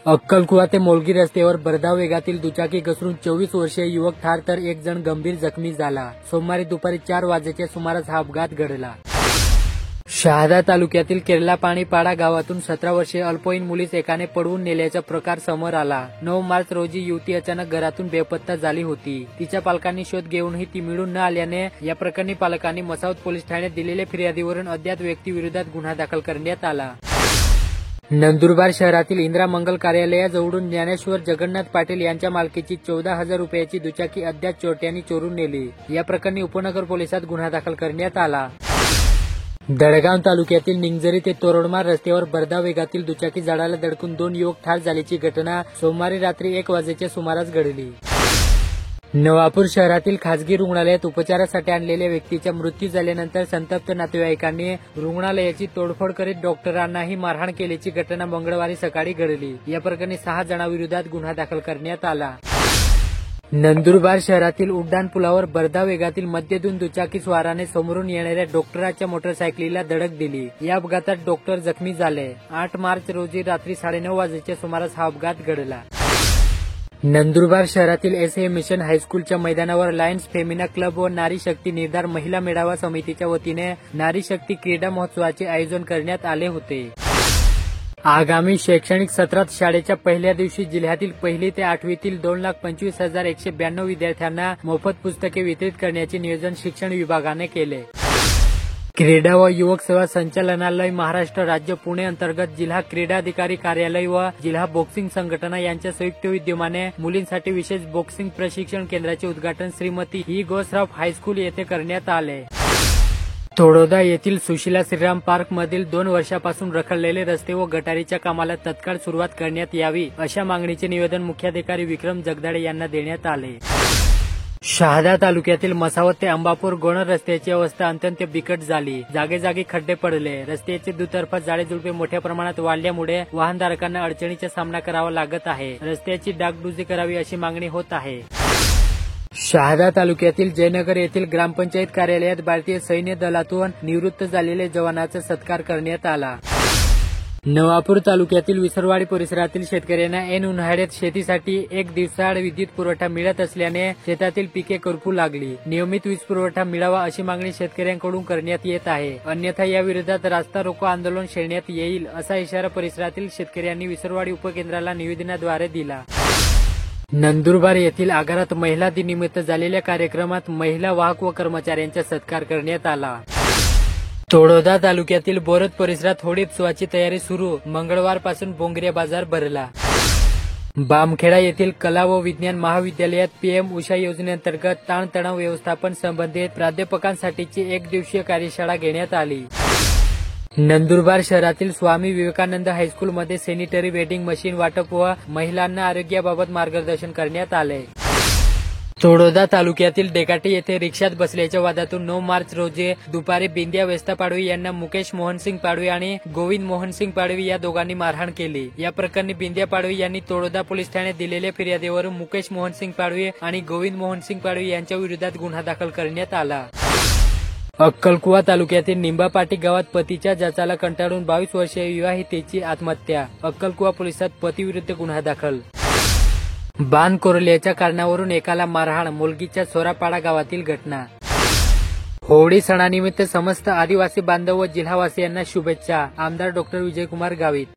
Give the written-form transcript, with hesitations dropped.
अक्कलकुवा ते मोलगी रस्त्यावर भरधाव वेगातील दुचाकी घसरून 24 वर्षीय युवक ठार तर एक जण गंभीर जखमी झाला। सोमवारी दुपारी 4 वाजेच्या सुमारास हा अपघात घडला। शहादा तालुक्यातील केरलापाणीपाडा गावातून 17 वर्षीय अल्पवयीन मुलीस एकाने पळवून नेल्याचा प्रकार समोर आला। 9 मार्च रोजी युवती अचानक घरातून बेपत्ता झाली होती। तिच्या पालकांनी शोध घेऊनही ती मिळून न आल्याने या प्रकरणी पालकांनी मसावत पोलीस ठाण्यात दिलेल्या फिर्यादीवरून अज्ञात व्यक्तीविरोधात गुन्हा दाखल करण्यात आला। नंदुरबार शहरातील इंदिरा मंगल कार्यालयाजवळून ज्ञानेश्वर जगन्नाथ पाटील यांच्या मालकीची 14,000 रुपयाची दुचाकी अज्ञात चोरट्यांनी चोरून नेली। या प्रकरणी उपनगर पोलिसात गुन्हा दाखल करण्यात आला। दडगाव तालुक्यातील निंगजरी ते तोरडमार रस्त्यावर भरधाव वेगातील दुचाकी झाडाला धडकून 2 युवक ठार झाल्याची घटना सोमवारी रात्री 1 वाजेच्या सुमारास घडली। नवापूर शहरातील खासगी रुग्णालयात उपचारासाठी आणलेल्या व्यक्तीचा मृत्यू झाल्यानंतर संतप्त नातेवाईकांनी रुग्णालयाची तोडफोड करीत डॉक्टरांनाही मारहाण केल्याची घटना मंगळवारी सकाळी घडली। या प्रकरणी 6 जणांविरोधात गुन्हा दाखल करण्यात आला। नंदुरबार शहरातील उड्डाण पुलावर भरधाव वेगातील मद्यधुंद दुचाकी स्वाराने समोरून येणाऱ्या डॉक्टरांच्या मोटरसायकलीला धडक दिली। या अपघातात डॉक्टर जखमी झाले। 8 मार्च रोजी रात्री 9:30 वाजेच्या सुमारास हा अपघात घडला। नंदुरबार शहरातील एसए मिशन हायस्कूलच्या मैदानावर लायन्स फेमिना क्लब व नारी शक्ती निर्धार महिला मेळावा समितीच्या वतीने नारी शक्ती क्रीडा महोत्सवाचे आयोजन करण्यात आले होते। आगामी शैक्षणिक सत्रात शाळेच्या पहिल्या दिवशी जिल्ह्यातील 1ली ते 8वीतील 2,25,192 विद्यार्थ्यांना मोफत पुस्तके वितरित करण्याचे नियोजन शिक्षण विभागाने केले। क्रीडा व युवक सेवा संचालनालय महाराष्ट्र राज्य पुणे अंतर्गत जिल्हा क्रीडा अधिकारी कार्यालय व जिल्हा बॉक्सिंग संघटना यांच्या संयुक्त विद्यमाने मुलींसाठी विशेष बॉक्सिंग प्रशिक्षण केंद्राचे उद्घाटन श्रीमती ही गोश्राफ हायस्कूल येथे करण्यात आले। तोडोदा येथील सुशीला श्रीराम पार्क मधील 2 वर्षापासून रखडलेले रस्ते व गटारीच्या कामाला तत्काळ सुरुवात करण्यात यावी अशा मागणीचे निवेदन मुख्याधिकारी विक्रम जगदाळे यांना देण्यात आले। शहादा तालुक्यातील मसावत ते अंबापूर गोणर रस्त्याची अवस्था अत्यंत बिकट झाली। जागेजागी खड्डे पडले। रस्त्याचे दुतर्फा झाडेझुडपे मोठ्या प्रमाणात वाढल्यामुळे वाहनधारकांना अडचणीचा सामना करावा लागत आहे। रस्त्याची डागडुजी करावी अशी मागणी होत आहे। शहादा तालुक्यातील जयनगर येथील ग्रामपंचायत कार्यालयात भारतीय सैन्य दलातून निवृत्त झालेल्या जवानाचा सत्कार करण्यात आला। नवापूर तालुक्यातील विसरवाडी परिसरातील शेतकऱ्यांना ऐन उन्हाळ्यात शेतीसाठी 1 दिवसाआड विद्युत पुरवठा मिळत असल्याने शेतातील पिके करपू लागली। नियमित वीज पुरवठा मिळावा अशी मागणी शेतकऱ्यांकडून करण्यात येत आहे। अन्यथा या विरोधात रास्ता रोको आंदोलन छेडण्यात येईल असा इशारा परिसरातील शेतकऱ्यांनी विसरवाडी उपकेंद्राला निवेदनाद्वारे दिला। नंदुरबार येथील आगारात महिला दिनानिमित्त झालेल्या कार्यक्रमात महिला वाहक व कर्मचाऱ्यांचा सत्कार करण्यात आला। तोडोदा तालुक्यातील बोरद परिसरात होळी उत्सवाची तयारी सुरू। मंगळवारपासून बोंगऱ्या बाजार भरला। बामखेडा येथील कला व विज्ञान महाविद्यालयात पीएम उषा योजनेअंतर्गत ताणतणाव व्यवस्थापन संबंधित प्राध्यापकांसाठीची 1 दिवसीय कार्यशाळा घेण्यात आली। नंदुरबार शहरातील स्वामी विवेकानंद हायस्कूलमध्ये सॅनिटरी वेंडिंग मशीन वाटप व महिलांना आरोग्याबाबत मार्गदर्शन करण्यात आले। तोडोदा तालुक्यातील डेकाटी येथे रिक्षात बसल्याच्या वादातून 9 मार्च रोजी दुपारी बिंद्या वेस्ता पाडवी यांना मुकेश मोहनसिंग पाडवी आणि गोविंद मोहनसिंग पाडवी या दोघांनी मारहाण केली। या प्रकरणी बिंद्या पाडवी यांनी तोडोदा पोलीस ठाण्यात दिलेल्या फिर्यादीवरून मुकेश मोहनसिंग पाडवी आणि गोविंद मोहनसिंग पाडवी यांच्या विरोधात गुन्हा दाखल करण्यात आला। अक्कलकुवा तालुक्यातील निंबापाटी गावात पतीच्या जाचाला कंटाळून 22 वर्षीय विवाहितेची आत्महत्या। अक्कलकुवा पोलिसात पतीविरुद्ध गुन्हा दाखल। बाण कोरल्याच्या कारणावरून एकाला मारहाण। मुलगीच्या सोरापाडा गावातील घटना। होळी सणानिमित्त समस्त आदिवासी बांधव व जिल्हावासियांना शुभेच्छा। आमदार डॉ. विजयकुमार गावित।